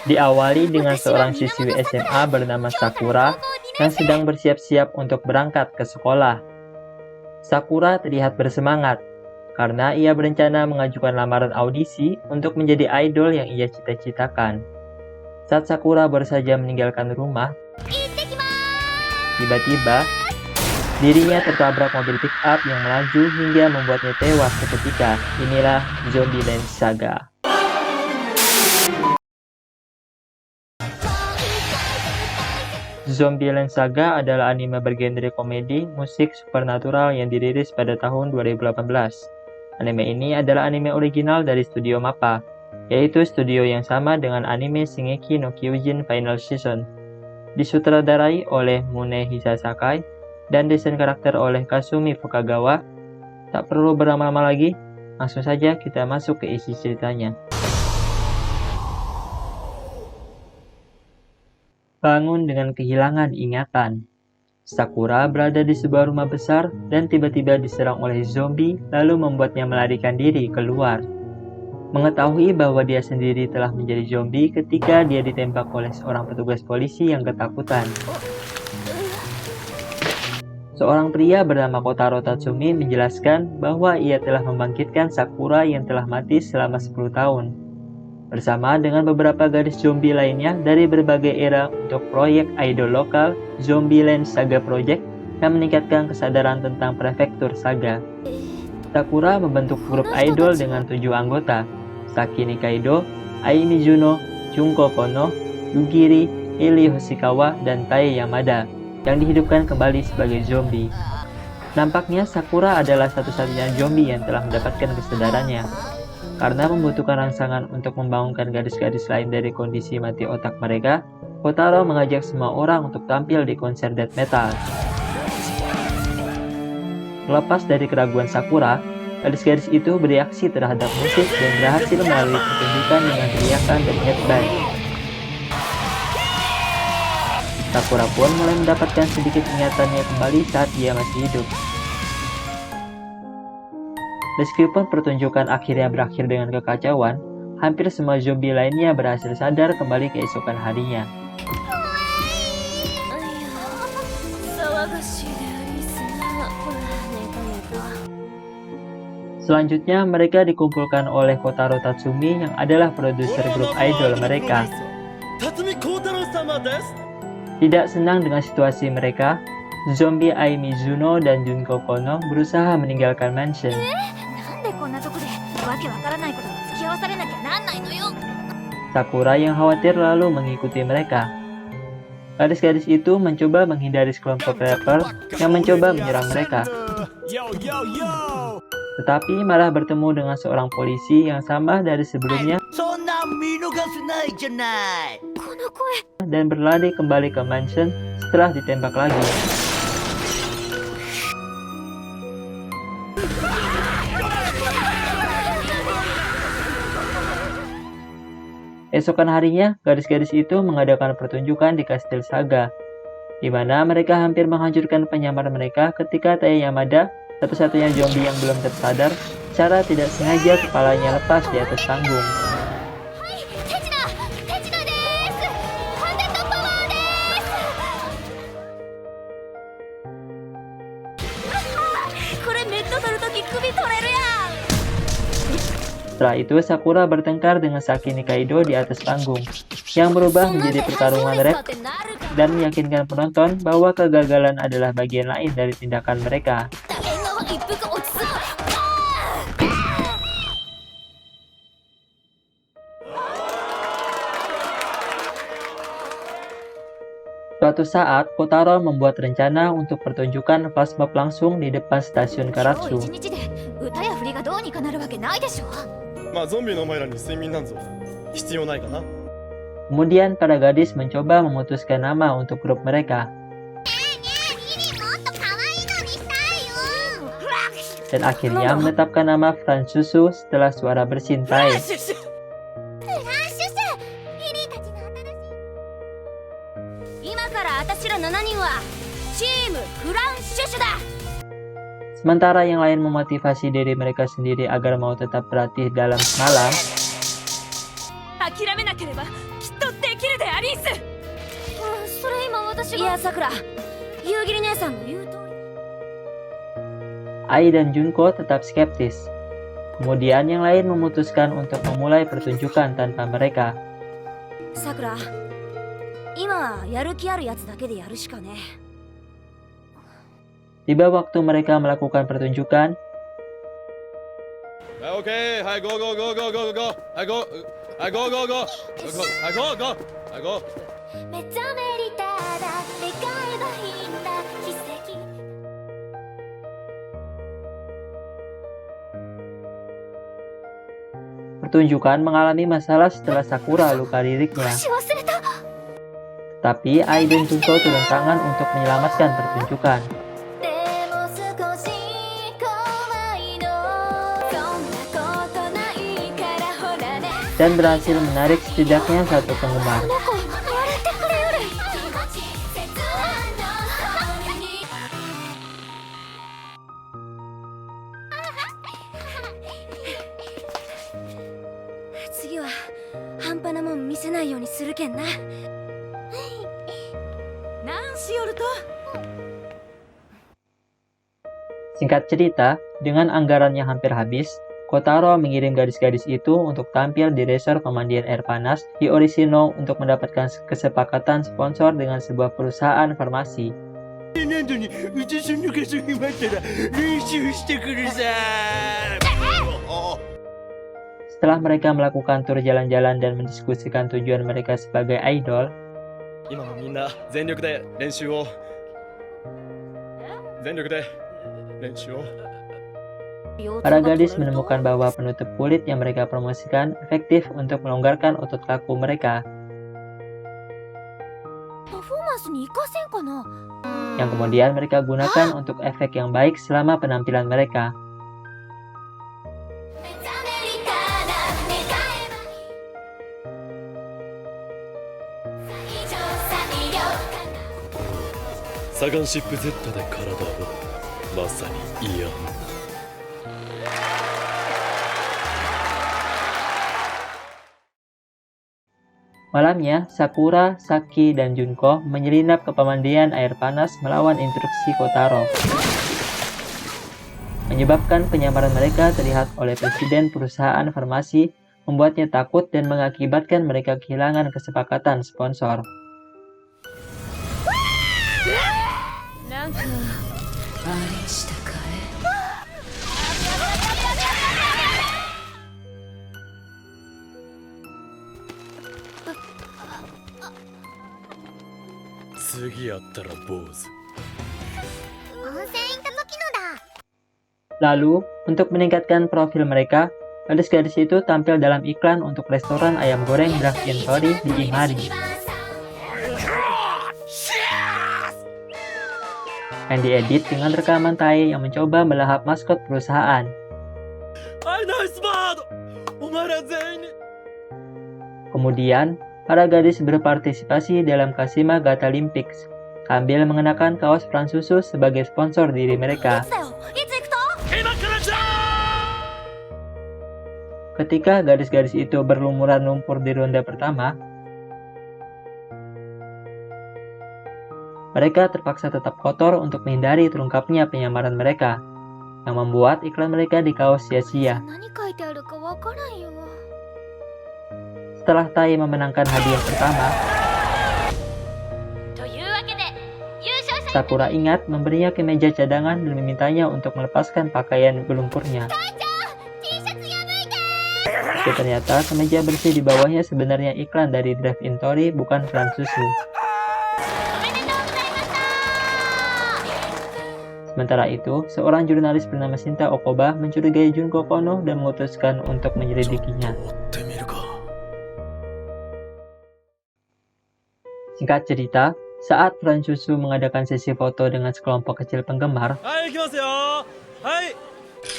Diawali dengan seorang siswi SMA bernama Sakura yang sedang bersiap-siap untuk berangkat ke sekolah. Sakura terlihat bersemangat karena ia berencana mengajukan lamaran audisi untuk menjadi idol yang ia cita-citakan. Saat Sakura baru saja meninggalkan rumah, tiba-tiba dirinya tertabrak mobil pick-up yang melaju hingga membuatnya tewas seketika. Inilah Zombieland Saga. Zombieland Saga adalah anime bergenre komedi, musik, supernatural yang dirilis pada tahun 2018. Anime ini adalah anime original dari studio MAPPA, yaitu studio yang sama dengan anime Shingeki no Kyojin Final Season. Disutradarai oleh Munehisa Sakai dan desain karakter oleh Kasumi Fukagawa. Tak perlu berlama-lama lagi, langsung saja kita masuk ke isi ceritanya. Bangun dengan kehilangan ingatan. Sakura berada di sebuah rumah besar dan tiba-tiba diserang oleh zombie lalu membuatnya melarikan diri keluar. Mengetahui bahwa dia sendiri telah menjadi zombie ketika dia ditembak oleh seorang petugas polisi yang ketakutan. Seorang pria bernama Kotaro Tatsumi menjelaskan bahwa ia telah membangkitkan Sakura yang telah mati selama 10 tahun. Bersama dengan beberapa gadis zombie lainnya dari berbagai era untuk proyek idol lokal Zombieland Saga Project yang meningkatkan kesadaran tentang prefektur Saga. Sakura membentuk grup idol dengan 7 anggota, Saki Nikaido, Ai Mizuno, Junko Kono, Yugiri, Ili Hoshikawa, dan Tae Yamada, yang dihidupkan kembali sebagai zombie. Nampaknya Sakura adalah satu-satunya zombie yang telah mendapatkan kesadarannya. Karena membutuhkan rangsangan untuk membangunkan gadis-gadis lain dari kondisi mati otak mereka, Kotaro mengajak semua orang untuk tampil di konser death metal. Lepas dari keraguan Sakura, gadis-gadis itu bereaksi terhadap musik dan berhasil melalui pertunjukan dengan teriakan dan headbang. Sakura pun mulai mendapatkan sedikit ingatannya kembali saat dia masih hidup. Meskipun pertunjukan akhirnya berakhir dengan kekacauan, hampir semua zombie lainnya berhasil sadar kembali keesokan harinya. Selanjutnya, mereka dikumpulkan oleh Kotaro Tatsumi yang adalah produser grup idol mereka. Tidak senang dengan situasi mereka, zombie Ai Mizuno dan Junko Kono berusaha meninggalkan mansion. Sakura yang khawatir lalu mengikuti mereka. Gadis-gadis itu mencoba menghindari sekelompok rapper yang mencoba menyerang mereka. Tetapi malah bertemu dengan seorang polisi yang sama dari sebelumnya dan berlari kembali ke mansion setelah ditembak lagi. Esokan harinya, gadis-gadis itu mengadakan pertunjukan di Kastil Saga, di mana mereka hampir menghancurkan penyamar mereka ketika Tae Yamada, satu-satunya zombie yang belum tersadar, secara tidak sengaja kepalanya lepas di atas panggung. Setelah itu, Sakura bertengkar dengan Saki Nikaido di atas panggung, yang berubah menjadi pertarungan rap dan meyakinkan penonton bahwa kegagalan adalah bagian lain dari tindakan mereka. Suatu saat, Kotaro membuat rencana untuk pertunjukan flash mob langsung di depan stasiun Karatsu. Kemudian para gadis mencoba memutuskan nama untuk grup mereka. Dan akhirnya menetapkan nama Fransusu setelah suara bersin Tae. Sementara yang lain memotivasi diri mereka sendiri agar mau tetap berlatih dalam semalam. できるでアリス。それ今私が。いや、さくら。夕霧姉さんの言う通り。Ai dan Junko tetap skeptis. Kemudian yang lain memutuskan untuk memulai pertunjukan tanpa mereka. さくら、今はやる気あるやつだけでやるしかね。Tiba waktu mereka melakukan pertunjukan. Okay, hi, go, go, go, go, go, go, I go, I go, go, go, I go, go, I go. めちゃめりただ願えばいいんだ奇跡。Pertunjukan mengalami masalah setelah Sakura luka liriknya. Tapi Ai dan Junko turun tangan untuk menyelamatkan pertunjukan. Dan berhasil menarik setidaknya satu penggemar. Singkat cerita, dengan anggaran yang hampir habis, Kotaro mengirim gadis-gadis itu untuk tampil di resor pemandian air panas di Orishino untuk mendapatkan kesepakatan sponsor dengan sebuah perusahaan farmasi. Setelah mereka melakukan tur jalan-jalan dan mendiskusikan tujuan mereka sebagai idol, para gadis menemukan bahwa penutup kulit yang mereka promosikan efektif untuk melonggarkan otot kaku mereka, yang kemudian mereka gunakan untuk efek yang baik selama penampilan mereka. Saganship Z で体をまさにイヤン。Malamnya, Sakura, Saki, dan Junko menyelinap ke pemandian air panas melawan instruksi Kotaro, menyebabkan penyamaran mereka terlihat oleh presiden perusahaan farmasi, membuatnya takut dan mengakibatkan mereka kehilangan kesepakatan sponsor. Lalu, untuk meningkatkan profil mereka, gadis-gadis itu tampil dalam iklan untuk restoran ayam goreng drive-in Tori di Imari, yang diedit dengan rekaman Tae yang mencoba melahap maskot perusahaan. Kemudian, para gadis berpartisipasi dalam Kashima Gata Olympics, sambil mengenakan kaos peran susu sebagai sponsor diri mereka. Ketika gadis-gadis itu berlumuran lumpur di ronde pertama, mereka terpaksa tetap kotor untuk menghindari terungkapnya penyamaran mereka, yang membuat iklan mereka di kaos sia-sia. Setelah Tai memenangkan hadiah pertama, Sakura ingat memberinya kemeja cadangan dan memintanya untuk melepaskan pakaian berlumpurnya. Tapi ternyata kemeja bersih di bawahnya sebenarnya iklan dari drive-in Tori, bukan peran susu. Sementara itu, seorang jurnalis bernama Shinta Okoba mencurigai Junko Kono dan memutuskan untuk menyelidikinya. Singkat cerita, saat peran susu mengadakan sesi foto dengan sekelompok kecil penggemar,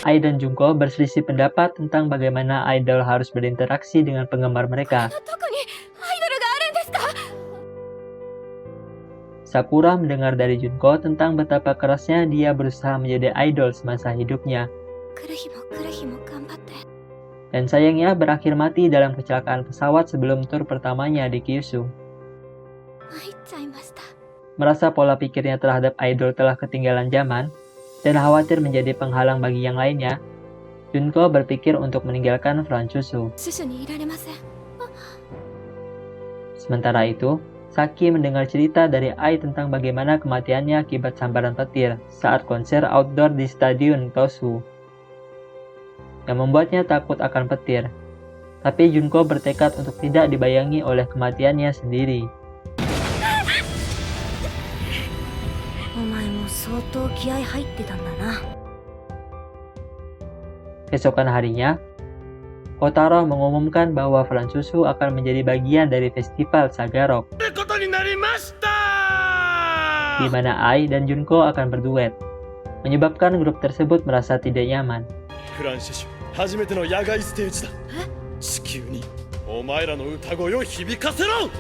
Ai dan Junko berselisih pendapat tentang bagaimana idol harus berinteraksi dengan penggemar mereka. Sakura mendengar dari Junko tentang betapa kerasnya dia berusaha menjadi idol semasa hidupnya. dan sayangnya berakhir mati dalam kecelakaan pesawat sebelum tur pertamanya di Kyushu. 参っちゃいました。 Merasa pola pikirnya terhadap idol telah ketinggalan zaman, dan khawatir menjadi penghalang bagi yang lainnya, Junko berpikir untuk meninggalkan Franchushu. 死守にいられません。 Sementara itu, Saki mendengar cerita dari Ai tentang bagaimana kematiannya akibat sambaran petir saat konser outdoor di Stadion Tosu, yang membuatnya takut akan petir. Tapi Junko bertekad untuk tidak dibayangi oleh kematiannya sendiri. お前も相当気合入ってたんだな。 Keesokan harinya, Kotaro mengumumkan bahwa Franchushu akan menjadi bagian dari festival Saga Rock, ってことになりました di mana Ai dan Junko akan berduet, menyebabkan grup tersebut merasa tidak nyaman. フランシュシュ初めての野外ステージだ地球にお前らの歌声を響かせろ